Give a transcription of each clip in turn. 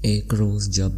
ایک روز جب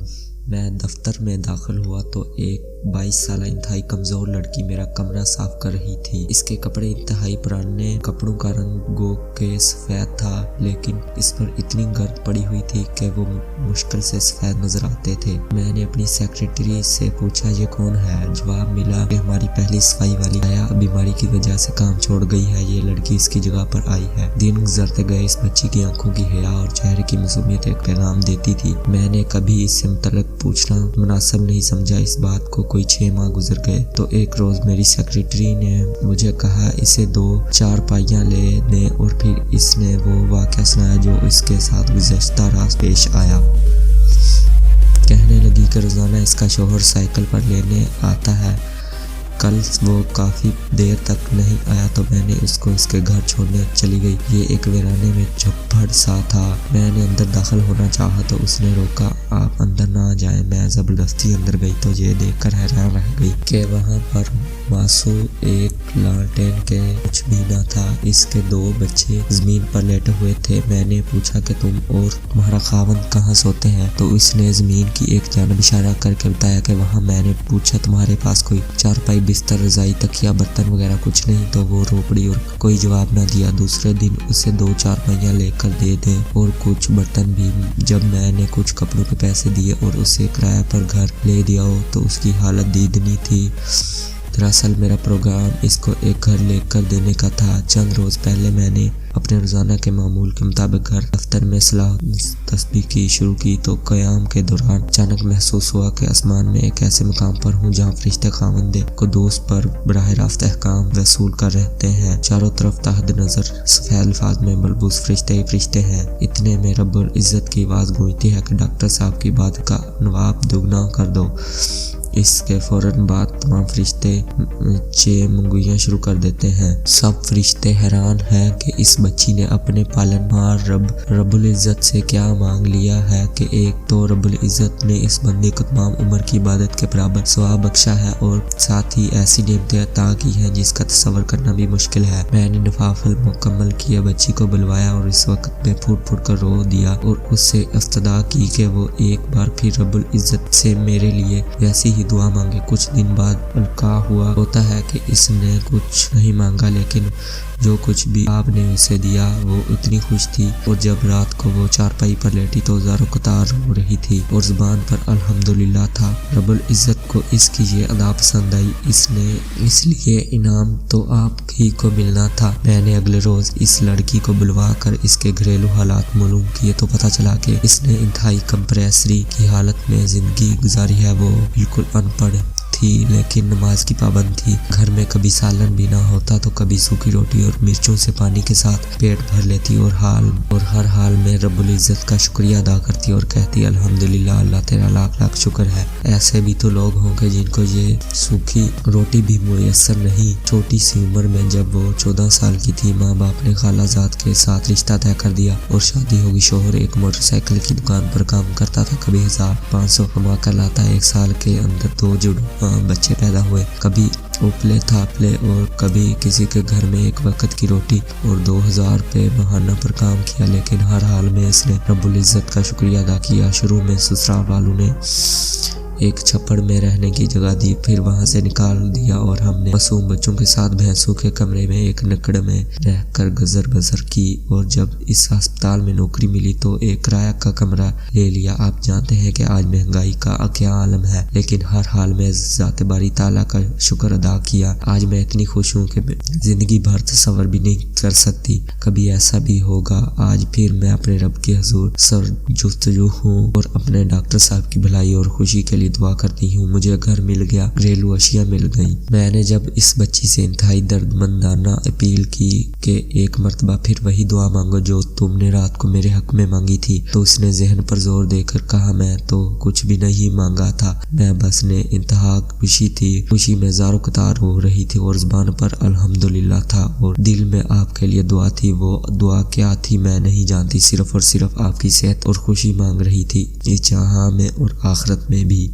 میں دفتر میں داخل ہوا تو ایک 22 سالہ انتہائی کمزور لڑکی میرا کمرہ صاف کر رہی تھی۔ اس کے کپڑے انتہائی پرانے، کپڑوں کا رنگ گو کہ سفید تھا، لیکن اس پر اتنی گرد پڑی ہوئی تھی کہ وہ مشکل سے سفید نظر آتے تھے۔ میں نے اپنی سیکرٹری سے پوچھا یہ کون ہے؟ جواب ملا کہ ہماری پہلی صفائی والی آیا بیماری کی وجہ سے کام چھوڑ گئی ہے، یہ لڑکی اس کی جگہ پر آئی ہے۔ دن گزرتے گئے، اس بچی کی آنکھوں کی حیا اور چہرے کی معصومیت ایک پیغام دیتی تھی۔ میں نے کبھی اس سے متعلق پوچھنا مناسب نہیں سمجھا۔ اس بات کو کوئی 6 ماہ گزر گئے تو ایک روز میری سیکرٹری نے مجھے کہا اسے 2 چارپائیاں لے دیں، اور پھر اس نے وہ واقعہ سنایا جو اس کے ساتھ گزشتہ رات پیش آیا۔ کہنے لگی کہ روزانہ اس کا شوہر سائیکل پر لینے آتا ہے۔ کل وہ کافی دیر تک نہیں آیا تو میں نے اس کو اس کے گھر چھوڑنے چلی گئی۔ یہ ایک ویرانے میں جھپڑ سا تھا۔ میں نے اندر داخل ہونا چاہا تو اس نے روکا، آپ اندر نہ جائیں۔ میں زبردستی اندر گئی تو یہ دیکھ کر حیران رہ گئی کہ وہاں پر ماسو ایک لالٹین کے کچھ بھی نہ تھا۔ اس کے 2 بچے زمین پر لیٹے ہوئے تھے۔ میں نے پوچھا کہ تم اور تمہارا خاوند کہاں سوتے ہیں؟ تو اس نے زمین کی ایک جانب اشارہ کر کے بتایا کہ وہاں۔ میں نے پوچھا تمہارے پاس کوئی چارپائی، بستر، رضائی، تکیا، برتن وغیرہ کچھ نہیں؟ تو وہ رو پڑی اور کوئی جواب نہ دیا۔ دوسرے دن اسے 2 چارپائیاں لے کر دے دیں اور کچھ برتن بھی۔ جب میں نے کچھ کپڑوں کے پیسے دیے اور اسے کرایہ پر گھر لے دیا تو اس کی حالت دیدنی تھی۔ دراصل میرا پروگرام اس کو ایک گھر لے کر دینے کا تھا۔ چند روز پہلے میں نے اپنے روزانہ کے معمول کے مطابق گھر دفتر میں صلاح تسبیح کی شروع کی تو قیام کے دوران اچانک محسوس ہوا کہ آسمان میں ایک ایسے مقام پر ہوں جہاں فرشتے خاوندے قدوس پر براہ راست احکام وصول کر رہتے ہیں۔ چاروں طرف تحت نظر سفید الفاظ میں ملبوس فرشتے ہی فرشتے ہیں۔ اتنے میں رب العزت کی آواز گونجتی ہے کہ ڈاکٹر صاحب کی بات کا نواب دگنا کر دو۔ اس کے فوراً بعد تمام فرشتے منگویاں شروع کر دیتے ہیں۔ سب فرشتے حیران ہیں کہ اس بچی نے اپنے پالنہار رب العزت سے کیا مانگ لیا ہے کہ ایک تو رب العزت نے اس بندے کو تمام عمر کی عبادت کے برابر ثواب بخشا ہے اور ساتھ ہی ایسی نعمتیں عطا کی ہیں جس کا تصور کرنا بھی مشکل ہے۔ میں نے نوافل مکمل کیا، بچی کو بلوایا اور اس وقت میں پھوٹ پھوٹ کر رو دیا اور اس سے استدعا کی کہ وہ ایک بار پھر رب العزت سے میرے لیے ویسی ہی دعا مانگے۔ کچھ دن بعد القاء ہوا۔ ہوتا ہے کہ اس نے کچھ نہیں مانگا، لیکن جو کچھ بھی آپ نے اسے دیا وہ اتنی خوش تھی، اور جب رات کو وہ چارپائی پر لیٹی تو زاروں قطار رو رہی تھی اور زبان پر الحمدللہ تھا۔ رب العزت کو اس کی یہ ادا پسند آئی، اس لیے انعام تو آپ ہی کو ملنا تھا۔ میں نے اگلے روز اس لڑکی کو بلوا کر اس کے گھریلو حالات معلوم کیے تو پتہ چلا کہ اس نے انتہائی کمپریسری کی حالت میں زندگی گزاری ہے۔ وہ بالکل ان پڑھ تھی لیکن نماز کی پابند تھی۔ گھر میں کبھی سالن بھی نہ ہوتا تو کبھی سوکھی روٹی اور مرچوں سے پانی کے ساتھ پیٹ بھر لیتی اور ہر حال میں رب العزت کا شکریہ ادا کرتی اور کہتی الحمدللہ، اللہ تیرا لاکھ لاکھ شکر ہے۔ ایسے بھی تو لوگ ہوں گے جن کو یہ سوکھی روٹی بھی میسر نہیں۔ چھوٹی سی عمر میں جب وہ 14 سال کی تھی، ماں باپ نے خالہ زاد کے ساتھ رشتہ طے کر دیا اور شادی ہوگی۔ شوہر ایک موٹر سائیکل کی دکان پر کام کرتا تھا، کبھی 1500 کما کر لاتا۔ 1 سال کے اندر 2 جڑواں بچے پیدا ہوئے، کبھی اوپلے تھاپلے اور کبھی کسی کے گھر میں ایک وقت کی روٹی اور 2000 روپے ماہانہ پر کام کیا، لیکن ہر حال میں اس نے رب العزت کا شکریہ ادا کیا۔ شروع میں سسرال والوں نے ایک چھپڑ میں رہنے کی جگہ دی، پھر وہاں سے نکال دیا اور ہم نے معصوم بچوں کے ساتھ بھینسوں کے کمرے میں ایک نکڑ میں رہ کر گزر بسر کی، اور جب اس ہسپتال میں نوکری ملی تو ایک کرایہ کا کمرہ لے لیا۔ آپ جانتے ہیں کہ آج مہنگائی کا کیا عالم ہے، لیکن ہر حال میں ذات باری تعالیٰ کا شکر ادا کیا۔ آج میں اتنی خوش ہوں کہ زندگی بھر تصور بھی نہیں کر سکتی کبھی ایسا بھی ہوگا۔ آج پھر میں اپنے رب کے حضور سر جستجو ہوں اور اپنے ڈاکٹر صاحب کی بھلائی اور خوشی کے لیے دعا کرتی ہوں۔ مجھے گھر مل گیا، گھریلو اشیاء مل گئیں۔ میں نے جب اس بچی سے انتہائی درد مندانہ اپیل کی کہ ایک مرتبہ پھر وہی دعا مانگو جو تم نے رات کو میرے حق میں مانگی تھی، تو اس نے ذہن پر زور دے کر کہا میں تو کچھ بھی نہیں مانگا تھا، میں بس نے انتہا خوشی تھی۔ خوشی میں زاروں قطار ہو رہی تھی اور زبان پر الحمدللہ تھا اور دل میں آپ کے لیے دعا تھی۔ وہ دعا کیا تھی میں نہیں جانتی، صرف اور صرف آپ کی صحت اور خوشی مانگ رہی تھی، اس جہاں میں اور آخرت میں بھی۔